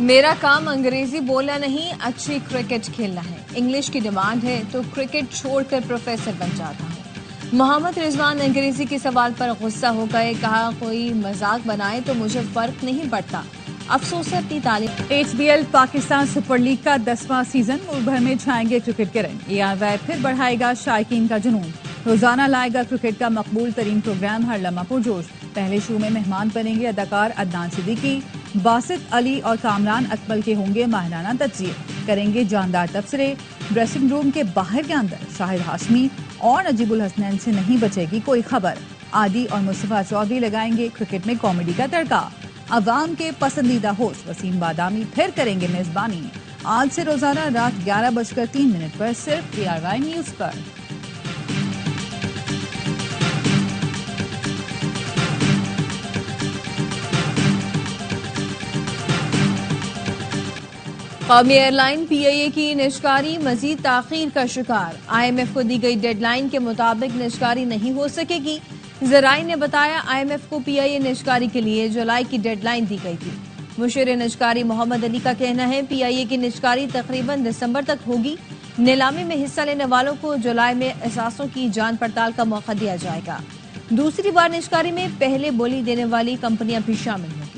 میرا کام انگریزی بولنا نہیں، اچھی کرکٹ کھیلنا ہے۔ انگلش کی ڈیمانڈ ہے تو کرکٹ چھوڑ کر پروفیسر بن جاتا ہوں۔ محمد رضوان انگریزی کے سوال پر غصہ ہو گئے، کہا کوئی مذاق بنائے تو مجھے فرق نہیں پڑتا، افسوس ہے اپنی تعلیم۔ HBL پاکستان سپر لیگ کا 10واں سیزن ملک بھر میں چھائیں گے کرکٹ کے رنگ۔ ARY پھر بڑھائے گا شائقین کا جنون، روزانہ لائے گا کرکٹ کا مقبول ترین پروگرام ہر لمحہ پرجوش۔ پہلے شو میں مہمان بنیں گے اداکار عدنان صدیقی، باسط علی اور کامران اکمل کے ہوں گے ماہرانہ تجزیے، کریں گے جاندار تبصرے۔ ڈریسنگ روم کے باہر کے اندر شاہد ہاشمی اور نجیب الحسنین سے نہیں بچے گی کوئی خبر۔ عادی اور مصطفیٰ چودھری لگائیں گے کرکٹ میں کامیڈی کا تڑکا۔ عوام کے پسندیدہ ہوسٹ وسیم بادامی پھر کریں گے میزبانی۔ آج سے روزانہ رات 11:03 پر صرف ARY نیوز پر۔ قومی ایئر لائن PIA کی نشکاری مزید تاخیر کا شکار، IMF کو دی گئی ڈیڈ لائن کے مطابق نشکاری نہیں ہو سکے گی۔ ذرائع نے بتایا IMF کو PIA نشکاری کے لیے جولائی کی ڈیڈ لائن دی گئی تھی۔ مشیر نشکاری محمد علی کا کہنا ہے PIA کی نشکاری تقریباً دسمبر تک ہوگی۔ نیلامی میں حصہ لینے والوں کو جولائی میں اثاثوں کی جانچ پڑتال کا موقع دیا جائے گا۔ دوسری بار نشکاری میں پہلے بولی دینے والی کمپنیاں بھی شامل ہوں گی۔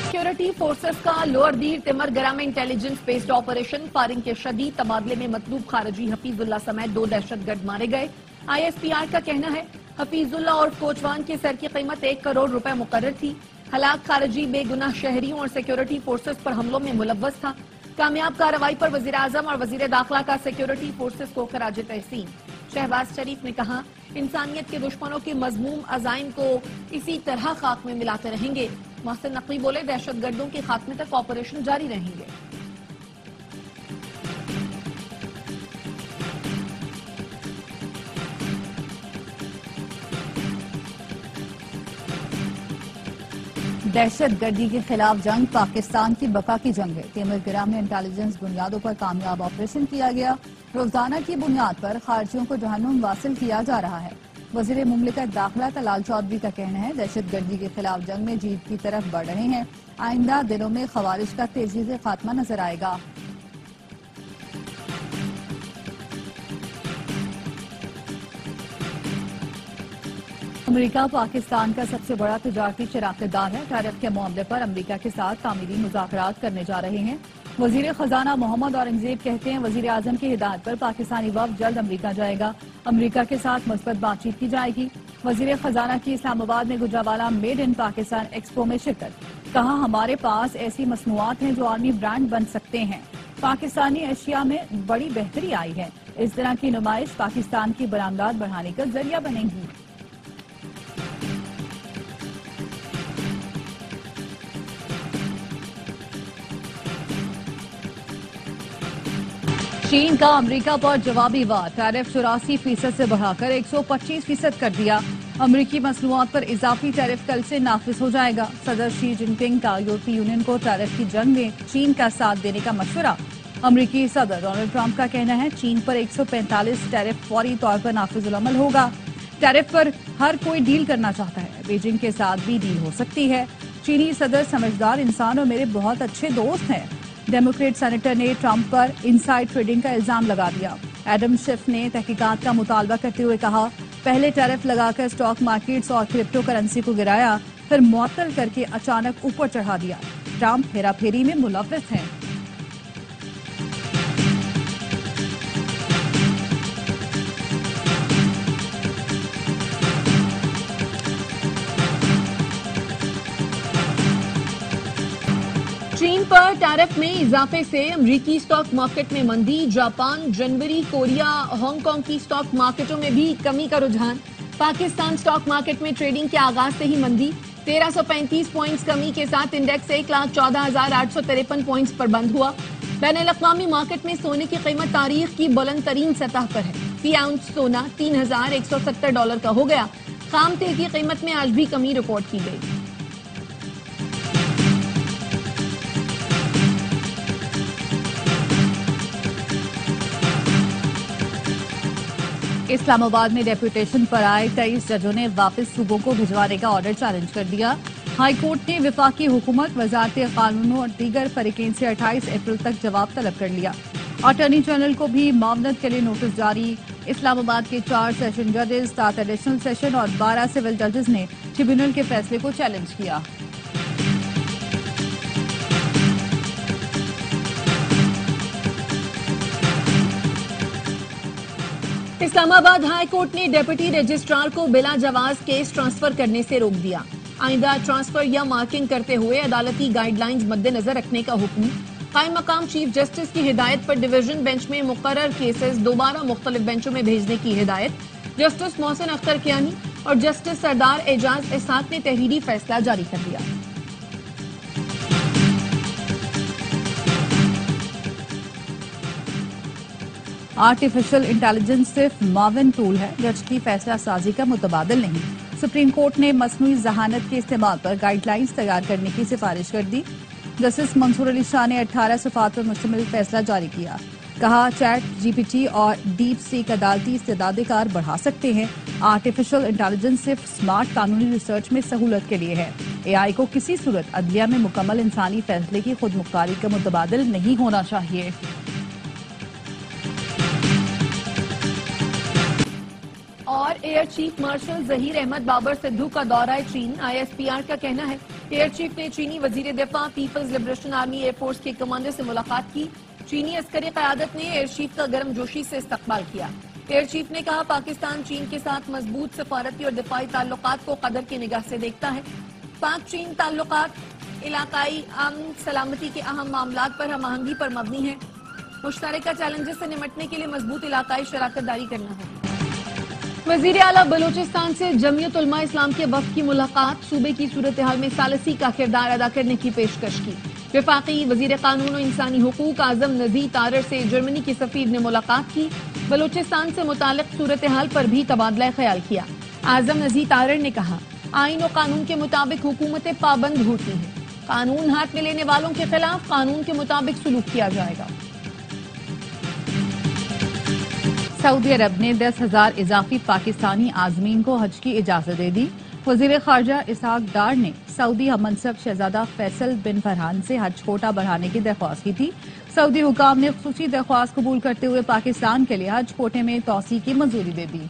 سیکورٹی فورسز کا لوور دیر تمر گرہ میں انٹیلیجنس بیسڈ آپریشن فائرنگ کے شدید تبادلے میں مطلوب خارجی حفیظ اللہ سمیت 2 دہشت گرد مارے گئے۔ ISPR کا کہنا ہے حفیظ اللہ اور کوچوان کے سر کی قیمت 1 کروڑ روپے مقرر تھی۔ ہلاک خارجی بے گناہ شہریوں اور سیکورٹی فورسز پر حملوں میں ملوث تھا۔ کامیاب کارروائی پر وزیر اعظم اور وزیر داخلہ کا سیکورٹی فورسز کو خراج تحسین۔ شہباز شریف نے کہا انسانیت کے دشمنوں کے مذموم عزائم کو اسی طرح خاک میں ملاتے رہیں گے۔ محسن نقوی بولے دہشت گردوں کے خاتمے تک آپریشن جاری رہیں گے۔ دہشت گردی کے خلاف جنگ پاکستان کی بقا کی جنگ ہے۔ تیمر گرہ میں انٹیلیجنس بنیادوں پر کامیاب آپریشن کیا گیا۔ روزانہ کی بنیاد پر خارجیوں کو جہنم واصل کیا جا رہا ہے۔ وزیر مملکت داخلہ طلال چودھری کا کہنا ہے دہشت گردی کے خلاف جنگ میں جیت کی طرف بڑھ رہے ہیں۔ آئندہ دنوں میں خوارج کا تیزی سے خاتمہ نظر آئے گا۔ امریکہ پاکستان کا سب سے بڑا تجارتی شراکت دار ہے۔ ٹیرف کے معاملے پر امریکہ کے ساتھ تعمیری مذاکرات کرنے جا رہے ہیں۔ وزیر خزانہ محمد اورنگزیب کہتے ہیں وزیر اعظم کی ہدایت پر پاکستانی وفد جلد امریکہ جائے گا۔ امریکہ کے ساتھ مثبت بات چیت کی جائے گی۔ وزیر خزانہ کی اسلام آباد میں Gujranwala made in Pakistan expo میں شرکت، کہا ہمارے پاس ایسی مصنوعات ہیں جو عالمی برانڈ بن سکتے ہیں۔ پاکستانی اشیاء میں بڑی بہتری آئی ہے۔ اس طرح کی نمائش پاکستان کی برآمدات بڑھانے کا ذریعہ بنے گی۔ چین کا امریکہ پر جوابی وار، ٹیرف 84% سے بڑھا کر 125% کر دیا۔ امریکی مصنوعات پر اضافی ٹیرف کل سے نافذ ہو جائے گا۔ صدر شی جن پنگ کا یورپی یونین کو ٹیرف کی جنگ میں چین کا ساتھ دینے کا مشورہ۔ امریکی صدر ڈونلڈ ٹرمپ کا کہنا ہے چین پر 145 ٹیرف فوری طور پر نافذ العمل ہوگا۔ ٹیرف پر ہر کوئی ڈیل کرنا چاہتا ہے، بیجنگ کے ساتھ بھی ڈیل ہو سکتی ہے۔ چینی صدر سمجھدار انسان اور میرے بہت اچھے دوست ہیں۔ ڈیموکریٹ سینیٹر نے ٹرمپ پر انسائڈ ٹریڈنگ کا الزام لگا دیا۔ ایڈم شیف نے تحقیقات کا مطالبہ کرتے ہوئے کہا پہلے ٹیرف لگا کر اسٹاک مارکیٹس اور کرپٹو کرنسی کو گرایا، پھر معطل کر کے اچانک اوپر چڑھا دیا۔ ٹرمپ ہیرا پھیری میں ملوث ہیں۔ چین پر ٹیرف میں اضافے سے امریکی سٹاک مارکیٹ میں مندی، جاپان، جنوری، کوریا، ہانگ کانگ کی سٹاک مارکیٹوں میں بھی کمی کا رجحان۔ پاکستان سٹاک مارکیٹ میں ٹریڈنگ کے آغاز سے ہی مندی، 1335 پوائنٹس کمی کے ساتھ انڈیکس 1,14,853 پوائنٹس پر بند ہوا۔ بین الاقوامی مارکیٹ میں سونے کی قیمت تاریخ کی بلند ترین سطح پر ہے۔ فی اونس سونا $3,170 کا ہو گیا۔ خام تیل کی قیمت میں آج بھی کمی رپورٹ کی گئی۔ اسلام آباد میں ڈیپوٹیشن پر آئے 23 ججوں نے واپس صوبوں کو بھجوانے کا آرڈر چیلنج کر دیا۔ ہائی کورٹ نے وفاقی حکومت، وزارت قانون اور دیگر فریقین سے 28 اپریل تک جواب طلب کر لیا۔ اٹارنی جنرل کو بھی معاونت کے لیے نوٹس جاری۔ اسلام آباد کے 4 سیشن ججز، 7 ایڈیشنل سیشن اور 12 سول ججز نے ٹریبیونل کے فیصلے کو چیلنج کیا۔ اسلام آباد ہائی کورٹ نے ڈیپٹی رجسٹرار کو بلا جواز کیس ٹرانسفر کرنے سے روک دیا۔ آئندہ ٹرانسفر یا مارکنگ کرتے ہوئے عدالتی گائیڈ لائنز مد نظر رکھنے کا حکم۔ قائم مقام چیف جسٹس کی ہدایت پر ڈویژن بینچ میں مقرر کیسز دوبارہ مختلف بینچوں میں بھیجنے کی ہدایت۔ جسٹس محسن اختر کیانی اور جسٹس سردار اعجاز اسحاق نے تحریری فیصلہ جاری کر دیا۔ آرٹیفیشل انٹیلیجنس صرف معاون ٹول ہے، جج کی فیصلہ سازی کا متبادل نہیں۔ سپریم کورٹ نے مصنوعی ذہانت کے استعمال پر گائیڈ لائنز تیار کرنے کی سفارش کر دی۔ جسٹس منصور علی شاہ نے 18 صفحات پر مشتمل فیصلہ جاری کیا۔ کہا چیٹ جی پی ٹی اور ڈیپ سیک عدالتی استعداد کار بڑھا سکتے ہیں۔ آرٹیفیشل انٹیلیجنس صرف سمارٹ قانونی ریسرچ میں سہولت کے لیے ہے۔ اے آئی کو کسی صورت عدلیہ میں مکمل انسانی فیصلے کی خود مختاری کا متبادل نہیں ہونا چاہیے۔ اور air chief marshal Zaheer Ahmed Babar Sidhu کا دورہ چین۔ آئی ایس پی آر کا کہنا ہے ایئر چیف نے چینی وزیر دفاع Peoples liberation army air force کے کمانڈر سے ملاقات کی۔ چینی عسکری قیادت نے ایئر چیف کا گرم جوشی سے استقبال کیا۔ ایئر چیف نے کہا پاکستان چین کے ساتھ مضبوط سفارتی اور دفاعی تعلقات کو قدر کی نگاہ سے دیکھتا ہے۔ پاک چین تعلقات علاقائی امن سلامتی کے اہم معاملات پر ہم آہنگی پر مبنی ہیں۔ مشترکہ چیلنجز سے نمٹنے کے لیے مضبوط علاقائی شراکت داری کرنا ہوگی۔ وزیر اعلیٰ بلوچستان سے جمعیت علماء اسلام کے وفد کی ملاقات، صوبے کی صورتحال میں ثالثی کا کردار ادا کرنے کی پیشکش کی۔ وفاقی وزیر قانون و انسانی حقوق اعظم نذیر تارڑ سے جرمنی کے سفیر نے ملاقات کی۔ بلوچستان سے متعلق صورتحال پر بھی تبادلہ خیال کیا۔ اعظم نذیر تارڑ نے کہا آئین و قانون کے مطابق حکومتیں پابند ہوتی ہیں، قانون ہاتھ میں لینے والوں کے خلاف قانون کے مطابق سلوک کیا جائے گا۔ سعودی عرب نے 10,000 اضافی پاکستانی عازمین کو حج کی اجازت دے دی۔ وزیر خارجہ اسحاق ڈار نے سعودی ہم منصب شہزادہ فیصل بن فرحان سے حج کوٹہ بڑھانے کی درخواست کی تھی۔ سعودی حکام نے خصوصی درخواست قبول کرتے ہوئے پاکستان کے لیے حج کوٹے میں توسیع کی منظوری دے دی۔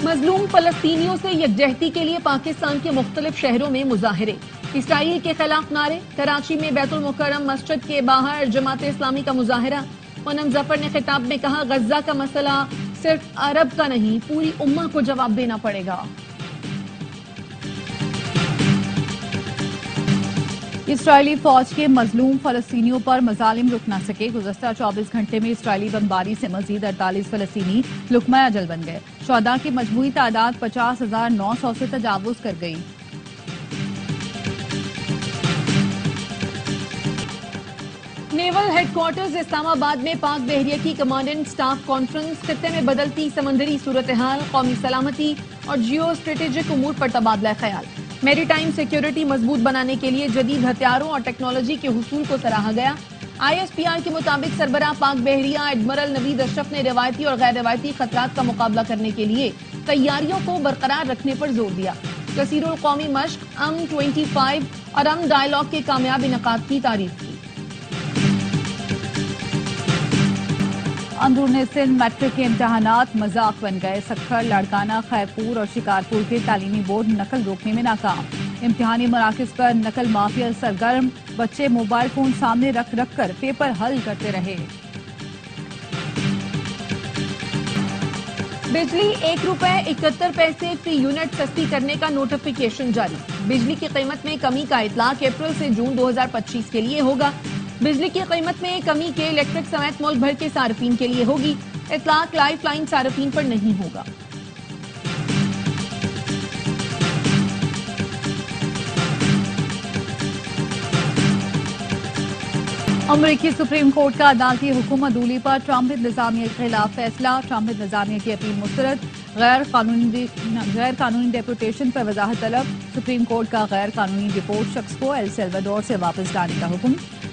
مظلوم فلسطینیوں سے یکجہتی کے لیے پاکستان کے مختلف شہروں میں مظاہرے، اسرائیل کے خلاف نعرے۔ کراچی میں بیت المکرم مسجد کے باہر جماعت اسلامی کا مظاہرہ۔ پونم ظفر نے خطاب میں کہا غزہ کا مسئلہ صرف عرب کا نہیں، پوری امہ کو جواب دینا پڑے گا۔ اسرائیلی فوج کے مظلوم فلسطینیوں پر مظالم رک نہ سکے۔ گزشتہ 24 گھنٹے میں اسرائیلی بمباری سے مزید 48 فلسطینی لقمہ اجل بن گئے۔ شہداء کی مجموعی تعداد 50,900 سے تجاوز کر گئی۔ نیول ہیڈ کوارٹرز اسلام آباد میں پاک بحریہ کی کمانڈنٹ سٹاف کانفرنس، خطے میں بدلتی سمندری صورتحال، قومی سلامتی اور جیو اسٹریٹجک امور پر تبادلہ خیال۔ میری ٹائم سیکیورٹی مضبوط بنانے کے لیے جدید ہتھیاروں اور ٹیکنالوجی کے حصول کو سراہا گیا۔ آئی ایس پی آر کے مطابق سربراہ پاک بحریہ ایڈمرل نوید اشرف نے روایتی اور غیر روایتی خطرات کا مقابلہ کرنے کے لیے تیاریوں کو برقرار رکھنے پر زور دیا۔ کثیر القومی مشق امن 25 اور امن ڈائیلاگ کے کامیاب انعقاد کی تعریف کی۔ اندرون سندھ میٹرک کے امتحانات مذاق بن گئے۔ سکھر، لاڑکانہ، خیرپور اور شکارپور کے تعلیمی بورڈ نقل روکنے میں ناکام۔ امتحانی مراکز پر نقل مافیا سرگرم، بچے موبائل فون سامنے رکھ رکھ کر پیپر حل کرتے رہے۔ بجلی 1 روپے 71 پیسے فی یونٹ سستی کرنے کا نوٹیفیکیشن جاری۔ بجلی کی قیمت میں کمی کا اطلاق اپریل سے جون 2025 کے لیے ہوگا۔ بجلی کی قیمت میں کمی کے الیکٹرک سمیت ملک بھر کے صارفین کے لیے ہوگی۔ اطلاق لائف لائن صارفین پر نہیں ہوگا۔ امریکی سپریم کورٹ کا عدالتی حکم عدولی پر ٹرمپ انتظامیہ کے خلاف فیصلہ۔ ٹرمپ انتظامیہ کی اپیل مسترد۔ غیر قانونی ڈیپوٹیشن پر وضاحت طلب۔ سپریم کورٹ کا غیر قانونی ڈپورٹ شخص کو ایل سیلواڈور سے واپس لانے کا حکم۔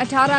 18